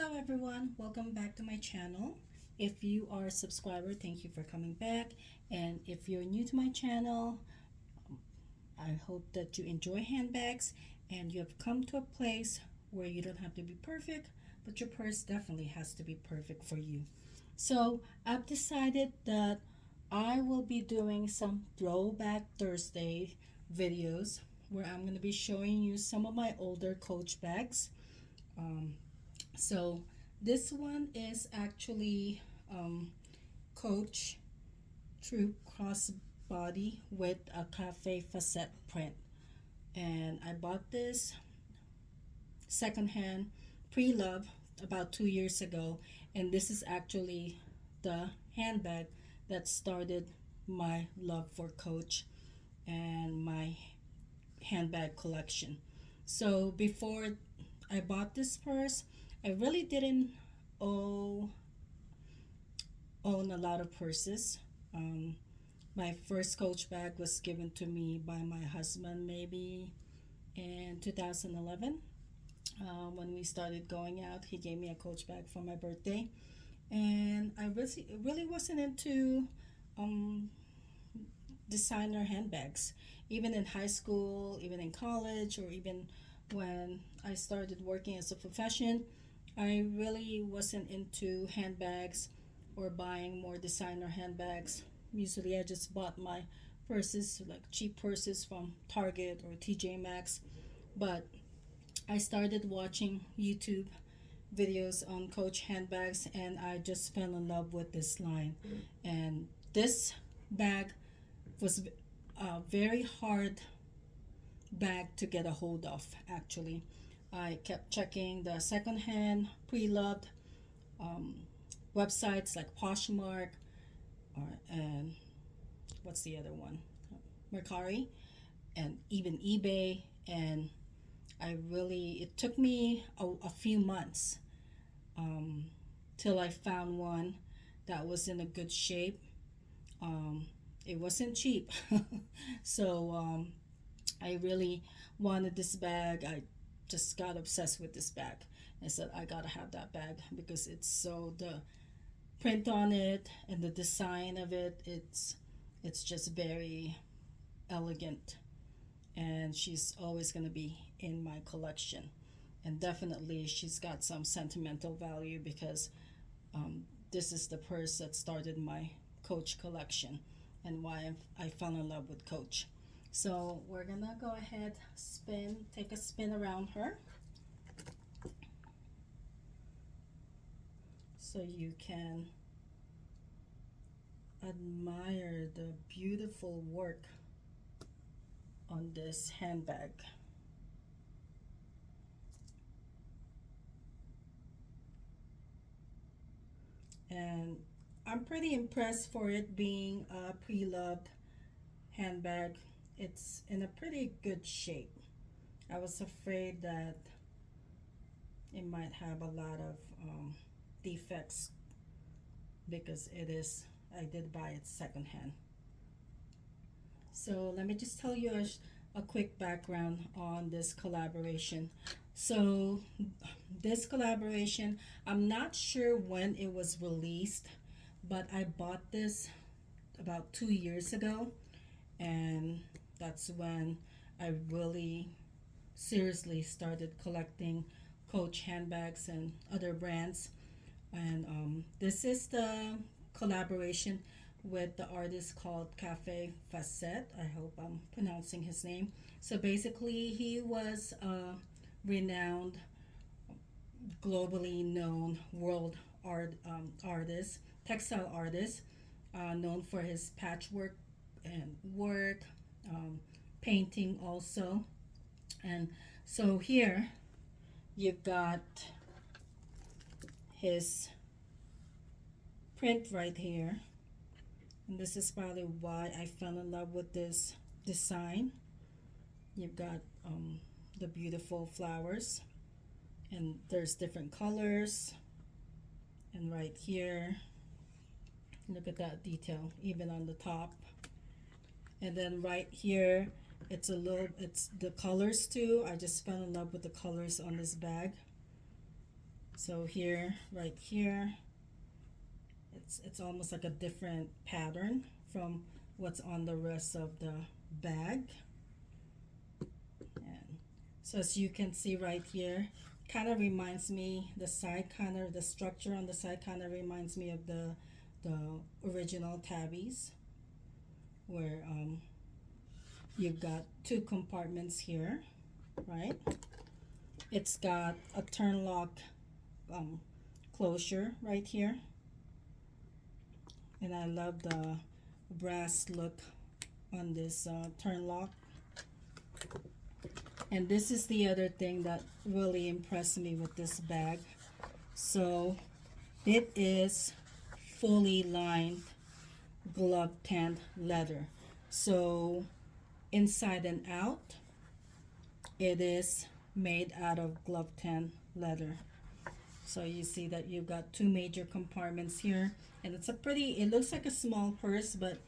Hello everyone, welcome back to my channel. If you are a subscriber, thank you for coming back. And if you're new to my channel, I hope that you enjoy handbags and you have come to a place where you don't have to be perfect, but your purse definitely has to be perfect for you. So I've decided that I will be doing some Throwback Thursday videos where I'm going to be showing you some of my older Coach bags. Um, so this one is actually Coach Troupe Crossbody with a Kaffe Fasset print. And I bought this secondhand pre-love about 2 years ago. And this is actually the handbag that started my love for Coach and my handbag collection. So before I bought this purse, I really didn't own a lot of purses. Um, my first Coach bag was given to me by my husband maybe in 2011. When we started going out, he gave me a Coach bag for my birthday, and I really wasn't into um, designer handbags, even in high school, even in college, or even when I started working as a profession. I really wasn't into handbags or buying more designer handbags. Usually I just bought my purses, like cheap purses from Target or TJ Maxx. But I started watching YouTube videos on Coach handbags and I just fell in love with this line. And this bag was a very hard bag to get a hold of, actually. I kept checking the secondhand pre-loved um, websites like Poshmark and what's the other one? Mercari and even eBay. And it took me a few months um, till I found one that was in a good shape. It wasn't cheap. So I really wanted this bag. I just got obsessed with this bag. I said I gotta have that bag because the print on it and the design of it's just very elegant, and she's always gonna be in my collection. And definitely she's got some sentimental value because this is the purse that started my Coach collection and why I fell in love with Coach. So we're gonna go ahead, take a spin around her so you can admire the beautiful work on this handbag. And I'm pretty impressed for it being a pre-loved handbag. It's in a pretty good shape. I was afraid that it might have a lot of defects because I did buy it secondhand. So let me just tell you a quick background on this collaboration. So this collaboration, I'm not sure when it was released, but I bought this about 2 years ago, and that's when I really seriously started collecting Coach handbags and other brands. And this is the collaboration with the artist called Kaffe Fasset. I hope I'm pronouncing his name. So basically, he was a renowned, globally known world artist, textile artist, known for his patchwork and work, painting also. And so here you've got his print right here. And this is probably why I fell in love with this design. You've got the beautiful flowers, and there's different colors. And right here, look at that detail, even on the top. And then right here, it's the colors too. I just fell in love with the colors on this bag. So here, right here, it's almost like a different pattern from what's on the rest of the bag. And so as you can see right here, kind of reminds me, the side kind of, the structure on the side kind of reminds me of the original tabbies, where you've got two compartments here, right? It's got a turn lock closure right here, and I love the brass look on this turn lock. And this is the other thing that really impressed me with this bag. So it is fully lined glove tanned leather. So inside and out, it is made out of glove tanned leather. So you see that you've got two major compartments here, and it's a pretty, it looks like a small purse, but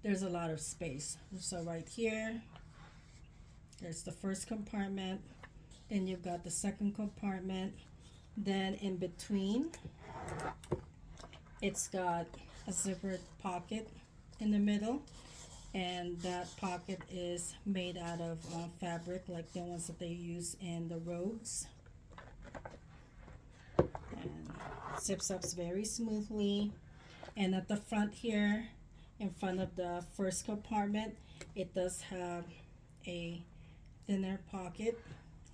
there's a lot of space. So right here, there's the first compartment, then you've got the second compartment, then in between, it's got a zippered pocket in the middle, and that pocket is made out of fabric like the ones that they use in the robes. And zips up very smoothly. And at the front here, in front of the first compartment, it does have a thinner pocket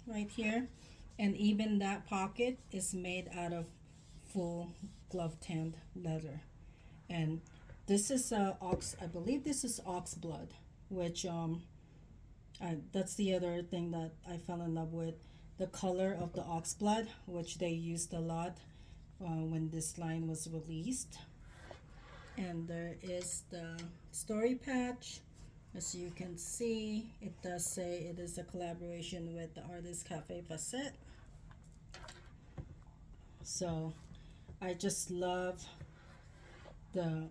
right here, and even that pocket is made out of full glove tanned leather. And this is I believe this is ox blood, which that's the other thing that I fell in love with, the color of the ox blood, which they used a lot when this line was released. And there is the story patch. As you can see, it does say it is a collaboration with the artist Kaffe Fassett. So I just love that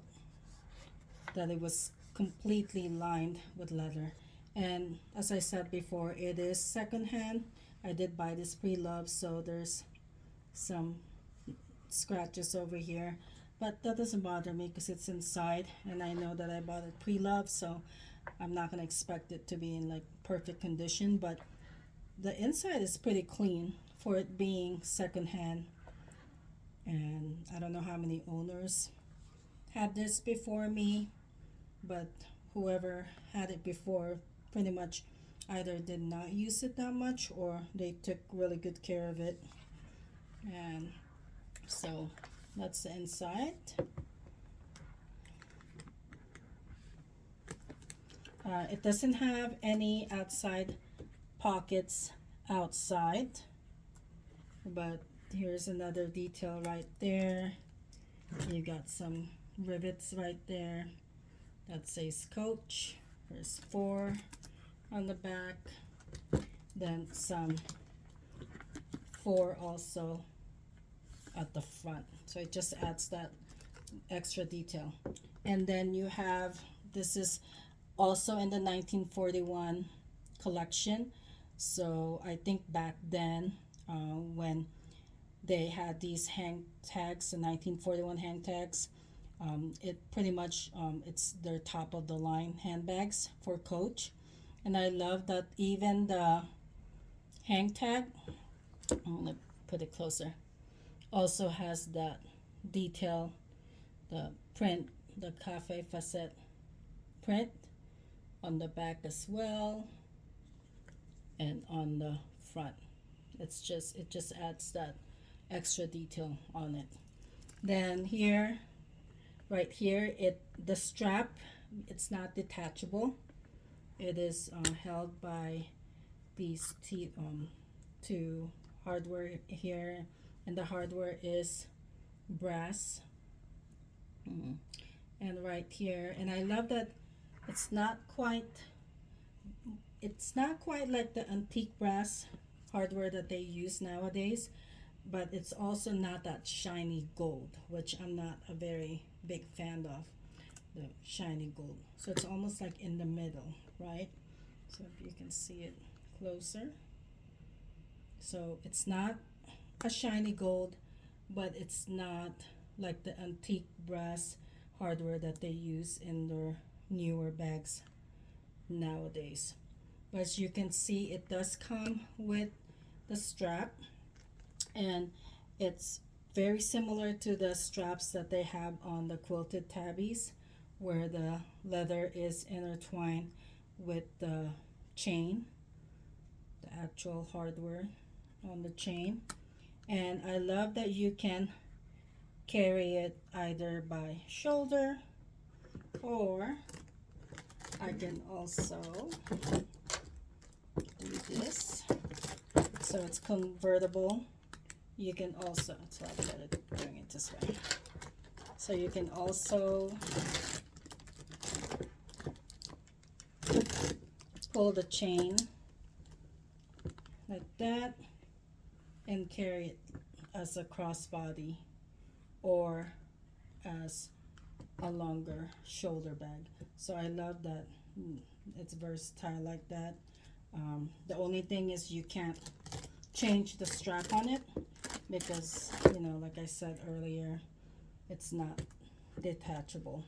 it was completely lined with leather. And as I said before, it is secondhand. I did buy this pre-loved, so there's some scratches over here, but that doesn't bother me because it's inside, and I know that I bought it pre-loved, so I'm not gonna expect it to be in like perfect condition. But the inside is pretty clean for it being secondhand, and I don't know how many owners had this before me, but whoever had it before pretty much either did not use it that much or they took really good care of it. And so that's the inside. It doesn't have any outside pockets outside, but here's another detail right there. You got some rivets right there that says Coach. There's 4 on the back, then some 4 also at the front, so it just adds that extra detail. And then you have, this is also in the 1941 collection, so I think back then when they had these hang tags, the 1941 hang tags, it pretty much it's their top of the line handbags for Coach. And I love that even the hang tag, I'm gonna put it closer, also has that detail, the print, the Kaffe Fasset print on the back as well, and on the front. It just adds that extra detail on it. Then here, right here, the strap, it's not detachable. It is held by these two hardware here, and the hardware is brass. And right here, and I love that it's not quite like the antique brass hardware that they use nowadays, but it's also not that shiny gold, which I'm not a very big fan of, the shiny gold. So it's almost like in the middle, right? So if you can see it closer. So it's not a shiny gold, but it's not like the antique brass hardware that they use in their newer bags nowadays. But as you can see, it does come with the strap, and it's very similar to the straps that they have on the quilted tabbies, where the leather is intertwined with the chain, the actual hardware on the chain. And I love that you can carry it either by shoulder, or I can also do this. So it's convertible. You can also, so I'll get it, bring it this way. So you can also pull the chain like that and carry it as a crossbody or as a longer shoulder bag. So I love that it's versatile like that. The only thing is you can't change the strap on it because, you know, like I said earlier, it's not detachable.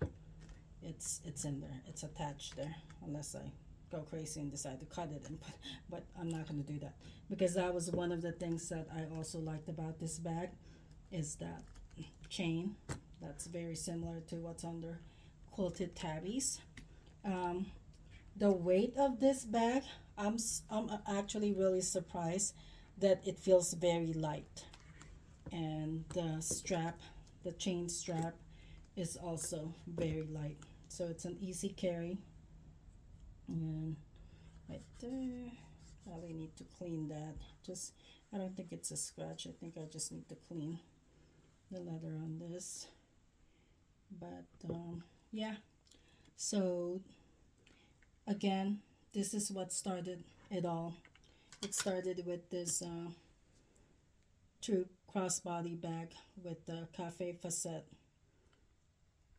It's in there, it's attached there, unless I go crazy and decide to cut it and put, but I'm not going to do that, because that was one of the things that I also liked about this bag, is that chain that's very similar to what's under quilted tabbies. The weight of this bag, I'm actually really surprised that it feels very light, and the strap, the chain strap, is also very light, so it's an easy carry. And right there, probably need to clean that. Just, I don't think it's a scratch, I think I just need to clean the leather on this. But yeah, so again, this is what started it all. It started with this Troupe Crossbody bag with the Kaffe Fasset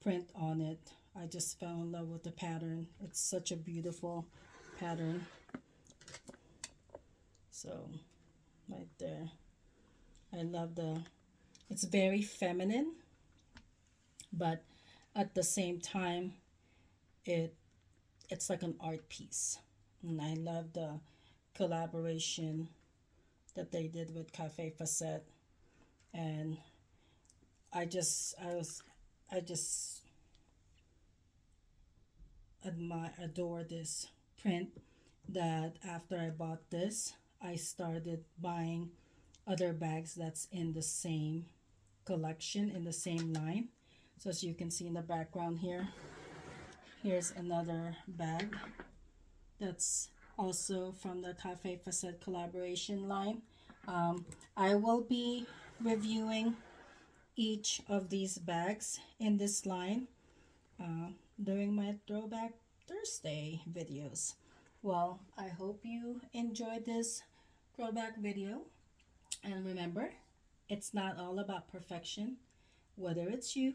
print on it. I just fell in love with the pattern. It's such a beautiful pattern. So right there, I love it's very feminine, but at the same time, it's like an art piece. And I love the collaboration that they did with Kaffe Fasset. And I just adore this print, that after I bought this, I started buying other bags that's in the same collection, in the same line. So as you can see in the background here, here's another bag that's also from the Kaffe Fasset collaboration line. I will be reviewing each of these bags in this line during my Throwback Thursday videos. Well, I hope you enjoyed this throwback video. And remember, it's not all about perfection. Whether it's you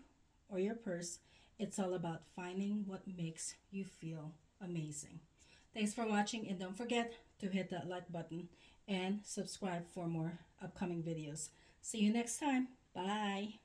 or your purse, it's all about finding what makes you feel amazing. Thanks for watching, and don't forget to hit that like button and subscribe for more upcoming videos. See you next time. Bye.